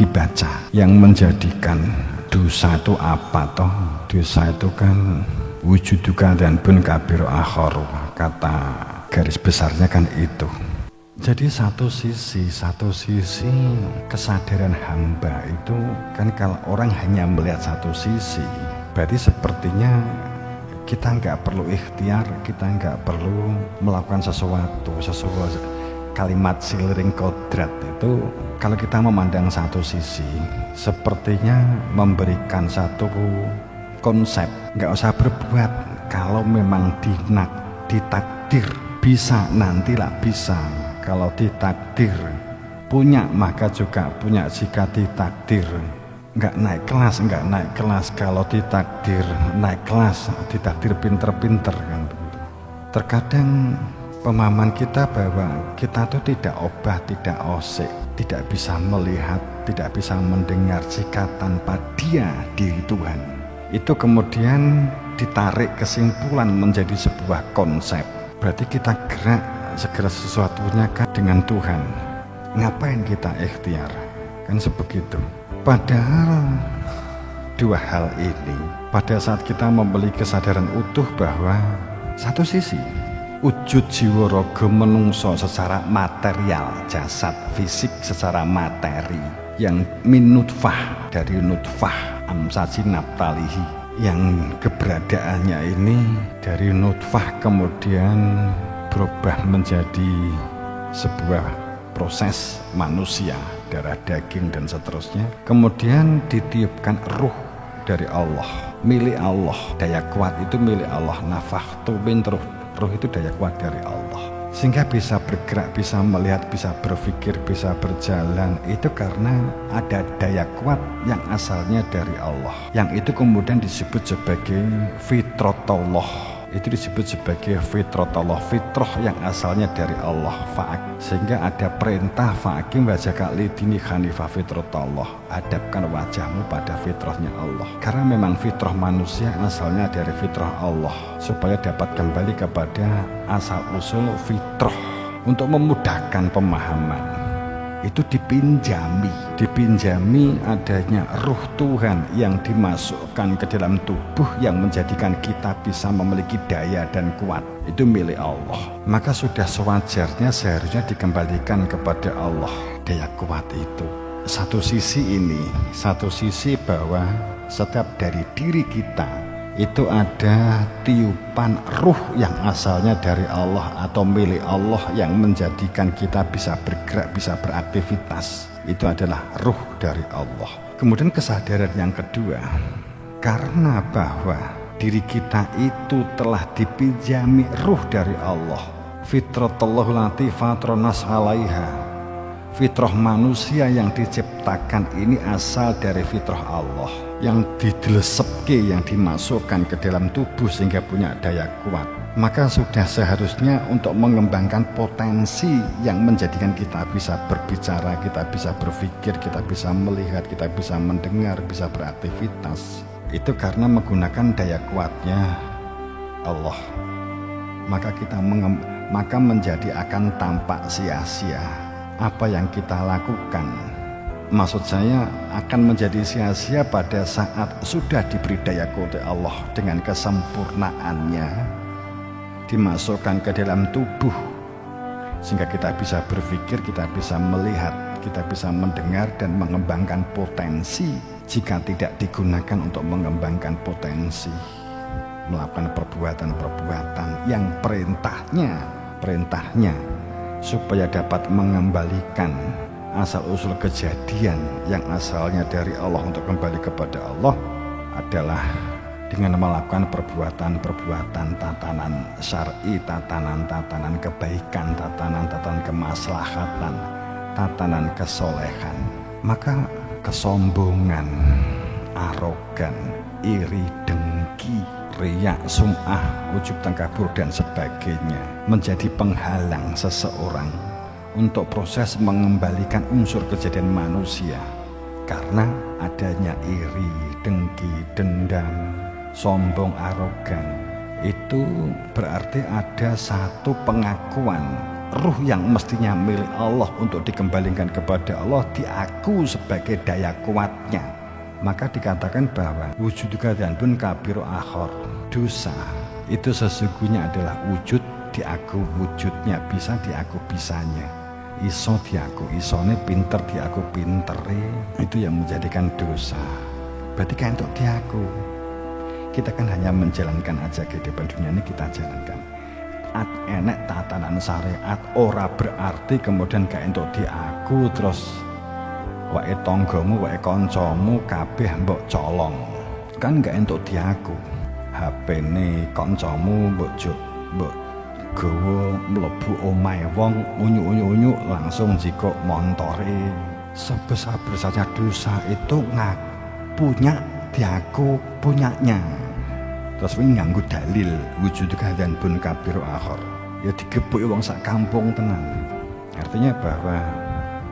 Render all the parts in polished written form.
dibaca. Yang menjadikan dosa itu apa toh? Dosa itu kan wujuduka dan bun kabiru akharu, kata garis besarnya kan itu. Jadi satu sisi kesadaran hamba itu kan, kalau orang hanya melihat satu sisi, berarti sepertinya kita nggak perlu ikhtiar, kita nggak perlu melakukan sesuatu kalimat siliring kodrat itu. Kalau kita memandang satu sisi, sepertinya memberikan satu konsep, nggak usah berbuat. Kalau memang ditakdir bisa, nantilah bisa. Kalau ditakdir punya, maka juga punya. Jika ditakdir nggak naik kelas. Kalau ditakdir naik kelas, ditakdir pinter-pinter kan. Terkadang pemahaman kita bahwa kita itu tidak obah, tidak osik, tidak bisa melihat, tidak bisa mendengar jika tanpa Dia, diri Tuhan. Itu kemudian ditarik kesimpulan menjadi sebuah konsep. Berarti kita gerak segala sesuatunya kan dengan Tuhan. Ngapain kita ikhtiar? Kan sebegitu. Padahal dua hal ini, pada saat kita membeli kesadaran utuh bahwa satu sisi wujud jiwa raga menungso secara material, jasad fisik secara materi, yang min nutfah, dari nutfah amsaji naptalihi, yang keberadaannya ini dari nutfah kemudian berubah menjadi sebuah proses manusia, darah daging dan seterusnya. Kemudian ditiupkan ruh dari Allah, milik Allah. Daya kuat itu milik Allah. Nafakhtu min ruh, ruh itu daya kuat dari Allah, sehingga bisa bergerak, bisa melihat, bisa berpikir, bisa berjalan. Itu karena ada daya kuat yang asalnya dari Allah, yang itu kemudian disebut sebagai fitratullah. Itu disebut sebagai fitratullah, fitrah yang asalnya dari Allah. Sehingga ada perintah fa'akim wajhaka lidini hanifah fitratullah, hadapkan wajahmu pada fitrahnya Allah. Karena memang fitrah manusia asalnya dari fitrah Allah, supaya dapat kembali kepada asal usul fitrah. Untuk memudahkan pemahaman, itu dipinjami adanya ruh Tuhan yang dimasukkan ke dalam tubuh, yang menjadikan kita bisa memiliki daya dan kuat. Itu milik Allah. Maka sudah sewajarnya seharusnya dikembalikan kepada Allah daya kuat itu. Satu sisi ini, satu sisi bahwa setiap dari diri kita itu ada tiupan ruh yang asalnya dari Allah atau milik Allah, yang menjadikan kita bisa bergerak, bisa beraktivitas. Itu adalah ruh dari Allah. Kemudian kesadaran yang kedua, karena bahwa diri kita itu telah dipinjami ruh dari Allah, fitratullahu lati fatronas alaiha, fitrah manusia yang diciptakan ini asal dari fitrah Allah, yang didelesepke, yang dimasukkan ke dalam tubuh sehingga punya daya kuat. Maka sudah seharusnya untuk mengembangkan potensi yang menjadikan kita bisa berbicara, kita bisa berpikir, kita bisa melihat, kita bisa mendengar, bisa beraktivitas. Itu karena menggunakan daya kuatnya Allah. Maka menjadi akan tampak sia-sia apa yang kita lakukan. Maksud saya akan menjadi sia-sia pada saat sudah diberi daya kuat Allah dengan kesempurnaannya, dimasukkan ke dalam tubuh sehingga kita bisa berpikir, kita bisa melihat, kita bisa mendengar dan mengembangkan potensi. Jika tidak digunakan untuk mengembangkan potensi, melakukan perbuatan-perbuatan yang perintahnya supaya dapat mengembalikan asal-usul kejadian yang asalnya dari Allah untuk kembali kepada Allah, adalah dengan melakukan perbuatan-perbuatan tatanan syar'i, tatanan kebaikan, tatanan kemaslahatan, tatanan kesolehan. Maka kesombongan, arogan, iri, dengki, riya, sum'ah, ujub, takabur dan sebagainya menjadi penghalang seseorang untuk proses mengembalikan unsur kejadian manusia. Karena adanya iri, dengki, dendam, sombong, arogan, itu berarti ada satu pengakuan ruh yang mestinya milik Allah untuk dikembalikan kepada Allah diaku sebagai daya kuatnya. Maka dikatakan bahwa wujuduka dzanbun kabiru akhor, dosa itu sesungguhnya adalah wujud diaku wujudnya, bisa diaku bisanya, iso diaku isone, pinter diaku pintere, itu yang menjadikan dosa. Berarti kan untuk diaku, kita kan hanya menjalankan aja kehidupan dunia ini, kita jalankan. Enek tatanan syariat ora berarti kemudian gak entuk diaku terus wae tanggamu wae kancamu kabeh mbok colong, kan gak entuk diaku. HP-ne kancamu mbok gawa mlebu omahe wong unyu-unyu langsung jikok montore. Sebesar saja dosa itu punya diaku punyanya. Terus ini nganggo dalil wujuduka dzanbun kabiru akhor, ya digebuki wong sak kampung tenan. Artinya bahwa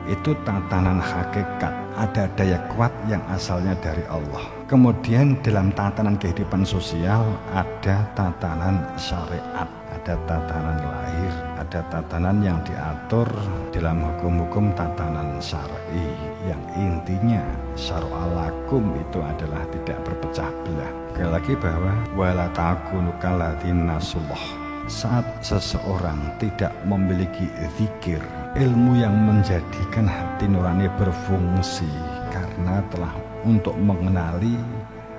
itu tatanan hakikat, ada daya kuat yang asalnya dari Allah. Kemudian dalam tatanan kehidupan sosial ada tatanan syariat, ada tatanan lahir, ada tatanan yang diatur dalam hukum-hukum tatanan syar'i, yang intinya syara'alakum itu adalah tidak berpecah belah. Sekali lagi bahwa wala takunu kalladzina nasullah, saat seseorang tidak memiliki zikir, ilmu yang menjadikan hati nurani berfungsi karena telah untuk mengenali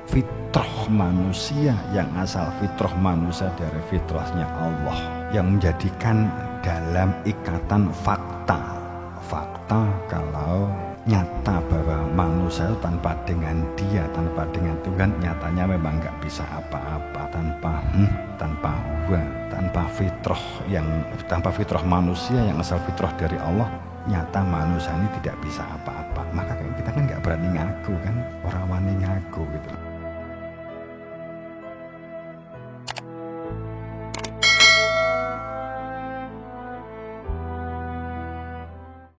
fitrah manusia yang asal fitrah manusia dari fitrahnya Allah, yang menjadikan dalam ikatan fakta kalau nyata bahwa manusia tanpa dengan dia, tanpa dengan Tuhan, nyatanya memang nggak bisa apa-apa, tanpa huwa, tanpa fitrah manusia yang asal fitrah dari Allah, nyata manusia ini tidak bisa apa-apa. Maka kita kan nggak berani ngaku kan, orang wani ngaku gitu.